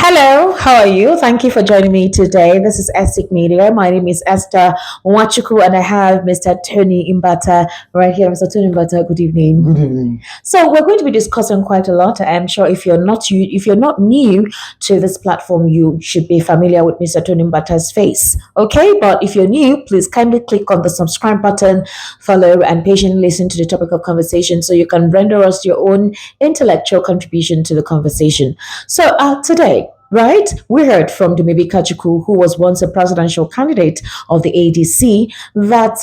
Hello, how are you? Thank you for joining me today. This is Estic Media. My name is Esther Wachuku, and I have Mr. Tony Imbata right here. Mr. Tony Imbata, good evening. Good evening. So we're going to be discussing quite a lot. I'm sure if you're not new to this platform, you should be familiar with Mr. Tony Imbata's face. Okay, but if you're new, please kindly click on the subscribe button, follow, and patiently listen to the topic of conversation so you can render us your own intellectual contribution to the conversation. So today. Right? We heard from Dumebi Kachuku, who was once a presidential candidate of the ADC, that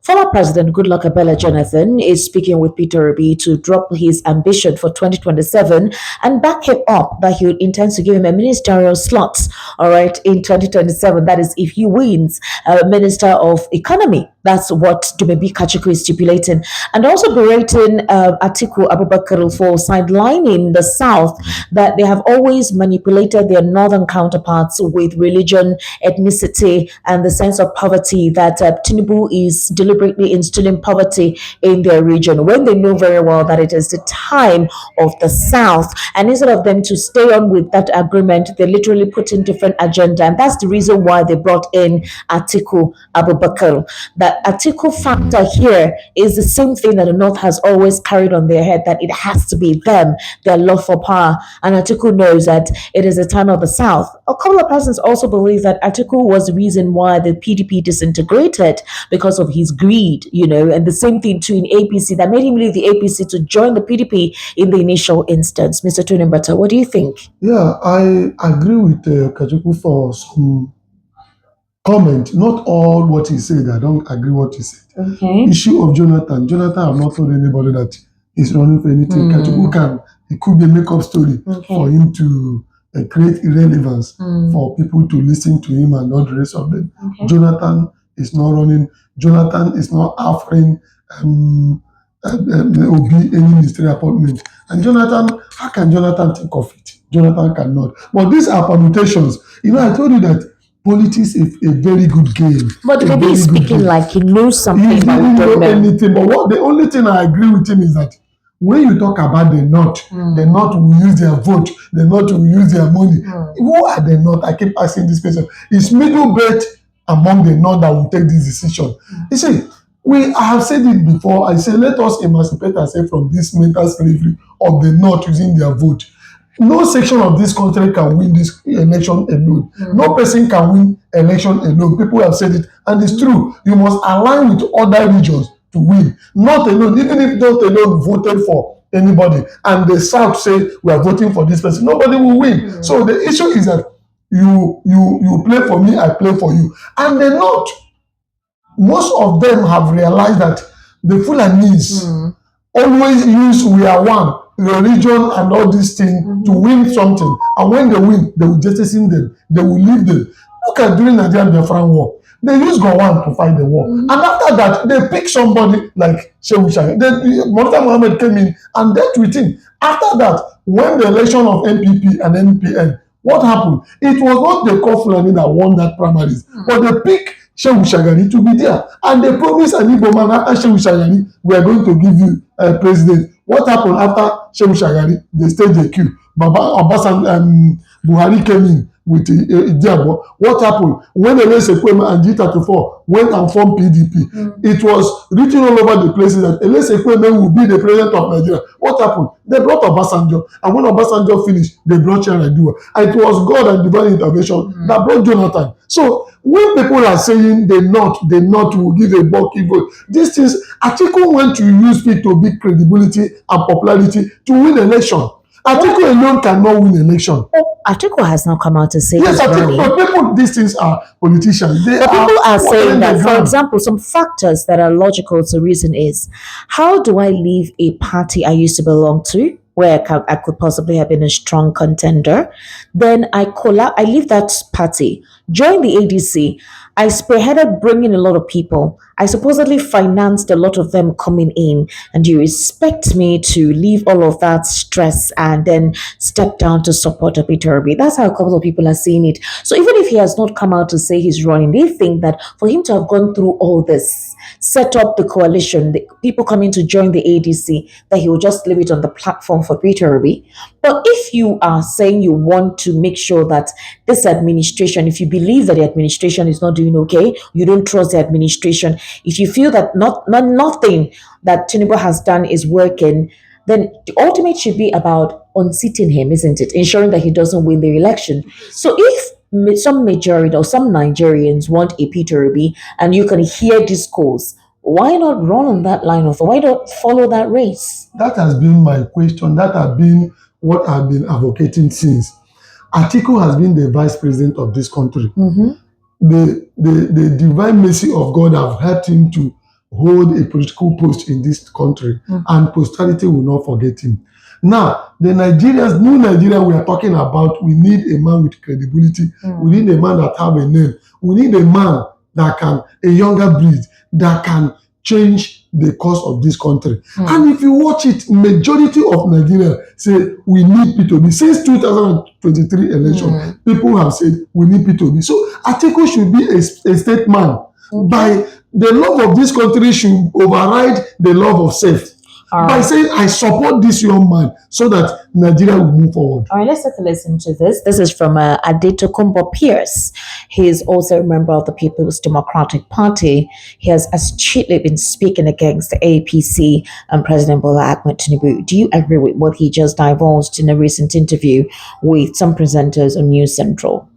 former President Goodluck Abela Jonathan is speaking with PeterObi to drop his ambition for 2027 and back him up that he intends to give him a ministerial slot, all right, in 2027. That is, if he wins Minister of Economy. That's what Dumebi Kachuku is stipulating. And also berating Atiku Abubakar for sidelining the South, that they have always manipulated their northern counterparts with religion, ethnicity, and the sense of poverty, that Tinubu is deliberately instilling poverty in their region when they know very well that it is the time of the South. And instead of them to stay on with that agreement, they literally put in different agenda. And that's the reason why they brought in Atiku Abubakar. That Atiku factor here is the same thing that the North has always carried on their head, that it has to be them, their love for power. And Atiku knows that it is the time of the South. A couple of persons also believe that Atiku was the reason why the PDP disintegrated because of his greed, and the same thing too in APC that made him leave the APC to join the PDP in the initial instance. Mr. Tony Mbata, what do you think? Yeah, I agree with Kajuku for some comment. Not all what he said, I don't agree what he said. Okay. Issue of Jonathan. Jonathan have not told anybody that he's running for anything. Kajuku it could be a make-up story for him to create irrelevance for people to listen to him and not the rest of them. Jonathan is not running. Jonathan is not offering Obi any ministerial appointment. And Jonathan, how can Jonathan think of it? Jonathan cannot. But these are permutations. I told you that politics is a very good game. But maybe he's speaking like he knows something. He didn't know anything. But the only thing I agree with him is that when you talk about the North, the North will use their vote, the North will use their money. Who are the North? I keep asking this question. It's middle belt among the North that will take this decision. You see, I have said it before. I say, let us emancipate ourselves from this mental slavery of the North using their vote. No section of this country can win this election alone. No person can win election alone. People have said it, and it's true. You must align with other regions to win. Not alone. Even if not alone voted for anybody, and the South say we are voting for this person, nobody will win. So the issue is that you play for me, I play for you. And the North, most of them have realized that the Fulanis always use we are one, religion and all these things to win something. And when they win, they will jettison them. They will leave them. Look at during Nigerian Biafran war. They used Gowon to fight the war. And after that, they pick somebody like Shehu Shagari. Then Murtala Muhammad came in and dealt with him. After that, when the election of NPP and NPN, what happened? It was not the Fulani that won that primaries, but they picked Shehu Shagari to be there. And they promised an Igbo man after Shehu Shagari, we are going to give you a president. What happened after Shehu Shagari? They staged a coup. Buhari came in with Diabo. What happened? When Elese Kweme and G34 went and formed PDP, it was written all over the places that Elese Kweme will be the president of Nigeria. What happened? They brought Obasanjo, and when Obasanjo finished, they brought Chiradua. And it was God and divine intervention that brought Jonathan. So when people are saying the North will give a bulky vote, these things, Atiku went to use it to build credibility and popularity to win election. Atiku alone cannot win election. Atiku has not come out to say yes, Atiku, but people, these things are politicians. People are saying that, for example, some factors that are logical to reason is, how do I leave a party I used to belong to, where I could possibly have been a strong contender? Then I leave that party, join the ADC. I spearheaded bringing a lot of people. I supposedly financed a lot of them coming in, and you expect me to leave all of that stress and then step down to support a PeterObi? That's how a couple of people are seeing it. So even if he has not come out to say he's running, they think that for him to have gone through all this, set up the coalition, the people coming to join the ADC, that he will just leave it on the platform for PeterObi. But if you are saying you want to make sure that this administration, if you believe that the administration is not doing okay, you don't trust the administration, if you feel that nothing that Tinubu has done is working, then the ultimate should be about unseating him, isn't it? Ensuring that he doesn't win the election. So if some majority or some Nigerians want a PeterObi and you can hear discourse, why not run on that line of thought? Why not follow that race? That has been my question. That has been what I've been advocating since. Atiku has been the vice president of this country. The divine mercy of God have helped him to hold a political post in this country, and posterity will not forget him. Now, the Nigerians, new Nigeria we are talking about, we need a man with credibility. We need a man that have a name. We need a man that can, a younger breed, that can change the course of this country. And if you watch it, majority of Nigeria say we need PeterObi. Since 2023 election, people have said we need PeterObi. So Atiku should be a statesman. By the love of this country should override the love of self. By saying, I support this young man so that Nigeria will move forward. All right, let's take a listen to this. This is from Adetokunbo Pierce. He is also a member of the People's Democratic Party. He has astutely been speaking against the APC and President Bola Ahmed Tinubu. Do you agree with what he just divulged in a recent interview with some presenters on News Central?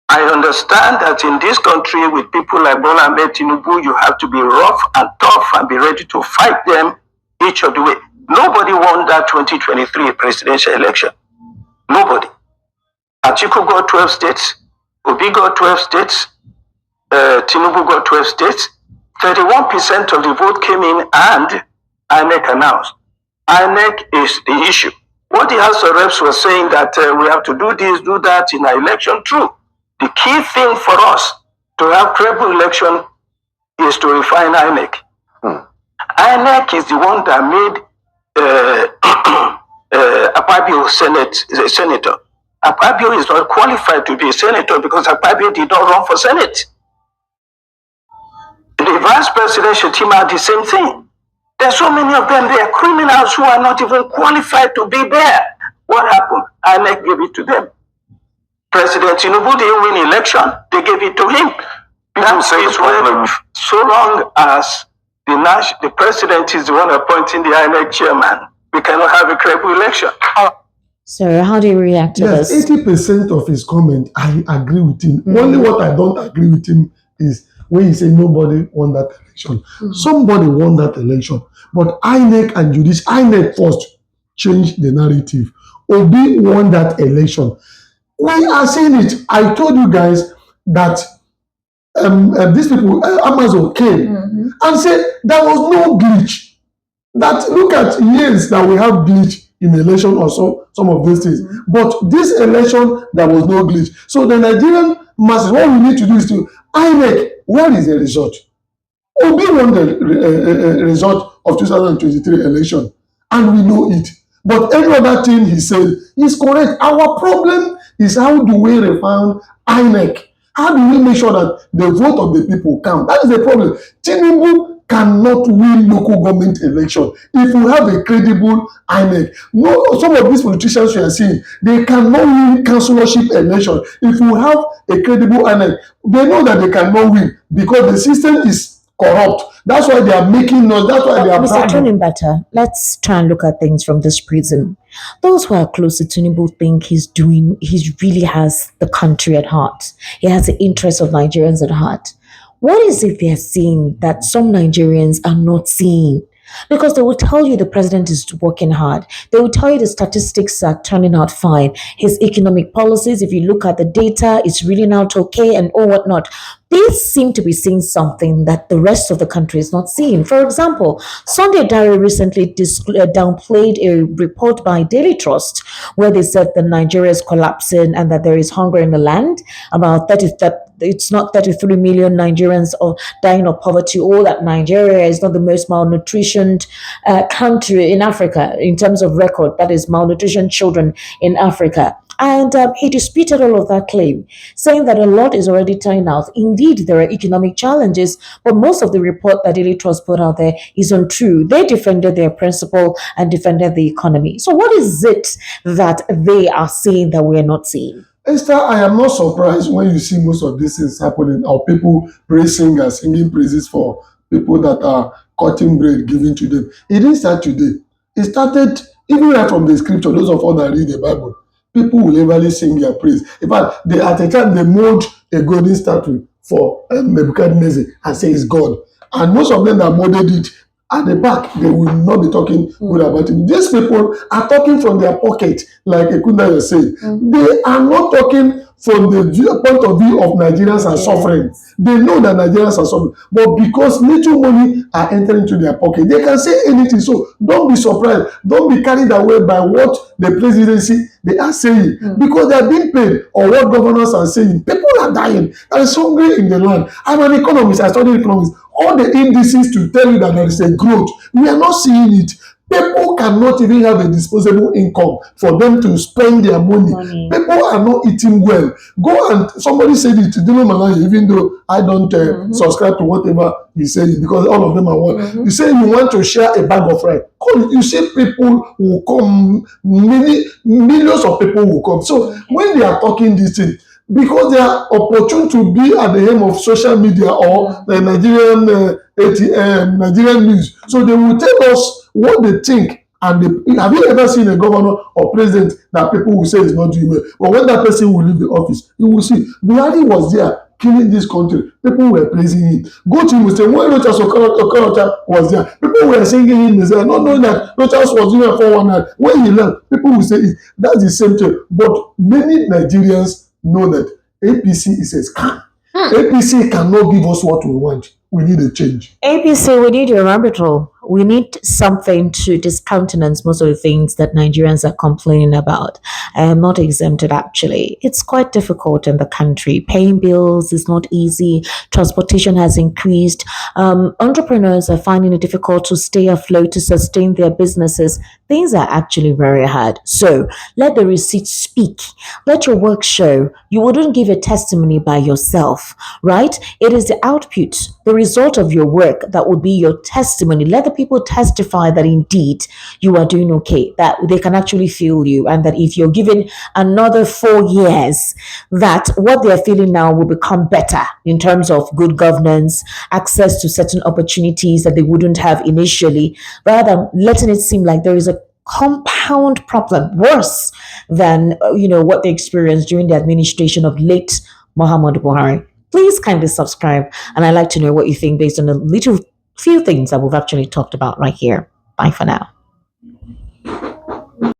I understand that in this country, with people like Bola Ahmed Tinubu, you have to be rough and tough and be ready to fight them each of the way. Nobody won that 2023 presidential election. Nobody. Atiku got 12 states, Obi got 12 states, Tinubu got 12 states. 31% of the vote came in, and INEC announced. INEC is the issue. What the House of Reps was saying that we have to do this, do that in an election, true. The key thing for us to have credible election is to refine INEC. INEC is the one that made Akpabio senator. Akpabio is not qualified to be a senator because Akpabio did not run for Senate. The vice presidential team are the same thing. There's so many of them, they are criminals who are not even qualified to be there. What happened? INEC gave it to them. President Tinubu didn't win election, they gave it to him. That is why, so long as the president is the one appointing the INEC chairman, we cannot have a credible election. So how do you react to this? 80% of his comment, I agree with him. Only what I don't agree with him is when he say nobody won that election. Somebody won that election. But INEC and INEC first changed the narrative. Obi won that election. We are saying it. I told you guys that these people, Amazon came and said there was no glitch. That look at years that we have glitch in election or so, some of these things. But this election, there was no glitch. So the Nigerian masses, what we need to do is to INEC, what is the result? Obi won the result of 2023 election, and we know it. But every other thing he said is correct. Our problem is how do we refine INEC? How do we make sure that the vote of the people count? That is the problem. Tinubu cannot win local government election if you have a credible INEC. No, some of these politicians you are seeing, they cannot win councillorship election. If you have a credible INEC, they know that they cannot win because the system is corrupt. That's why they are making noise. That's why they are Mr. Tinubu, let's try and look at things from this prism. Those who are close to Tinubu think he really has the country at heart. He has the interests of Nigerians at heart. What is it they're seeing that some Nigerians are not seeing? Because they will tell you the president is working hard. They will tell you the statistics are turning out fine. His economic policies, if you look at the data, it's really out okay and all whatnot. They seem to be seeing something that the rest of the country is not seeing. For example, Sunday Diary recently downplayed a report by Daily Trust where they said that Nigeria is collapsing and that there is hunger in the land. About 30, that it's not 33 million Nigerians are dying of poverty, or that Nigeria is not the most malnutritioned country in Africa in terms of record, that is malnutrition children in Africa. And he disputed all of that claim, saying that a lot is already turning out. Indeed, there are economic challenges, but most of the report that Daily Trust put out there is untrue. They defended their principle and defended the economy. So what is it that they are saying that we are not seeing? Esther, I am not surprised when you see most of these things happening, or people praising and singing praises for people that are cutting bread given to them. It didn't start today. It started even right from the scripture. Those of us that read the Bible, people will everly sing their praise. In fact, at the time they mold a golden statue for Nebuchadnezzar and say it's God. And most of them that molded it, at the back, they will not be talking good about it. These people are talking from their pocket, like Ekunda was saying. They are not talking from the point of view of Nigerians are suffering. They know that Nigerians are suffering. But because little money are entering into their pocket, they can say anything. So don't be surprised. Don't be carried away by what the presidency they are saying. Because they are being paid, or what governors are saying. People are dying. There is hungry in the land. I'm an economist. I study economics. All the indices to tell you that there is a growth, we are not seeing it. People cannot even have a disposable income for them to spend their money. People are not eating well. Go and somebody said it to Dino Malaya, even though I don't subscribe to whatever he says, because all of them are one. You say you want to share a bag of rice. You see people will come, millions of people will come. So when they are talking this thing, because they are opportune to be at the helm of social media or the Nigerian Nigerian news. So they will tell us what they think. And have you ever seen a governor or president that people will say is not doing well? But when that person will leave the office, you will see Buhari was there killing this country. People were praising him. Go to Muslim. When Rochas Okorocha was there, people were singing him. They said, not knowing that Rochas was doing a 419. When he left, people will say that's the same thing. But many Nigerians know that APC is a scam. APC cannot give us what we want. We need a change. APC, we need your arbitral. We need something to discountenance most of the things that Nigerians are complaining about. I am not exempted, actually. It's quite difficult in the country. Paying bills is not easy. Transportation has increased. Entrepreneurs are finding it difficult to stay afloat, to sustain their businesses. Things are actually very hard. So let the receipts speak. Let your work show. You wouldn't give a testimony by yourself, right? It is the output, the result of your work that would be your testimony. Let the people testify that indeed you are doing okay, that they can actually feel you, and that if you're given another 4 years, that what they're feeling now will become better in terms of good governance, access to certain opportunities that they wouldn't have initially, rather than letting it seem like there is a compound problem worse than what they experienced during the administration of late Muhammad Buhari. Please kindly subscribe, and I'd like to know what you think based on the few things that we've actually talked about right here. Bye for now.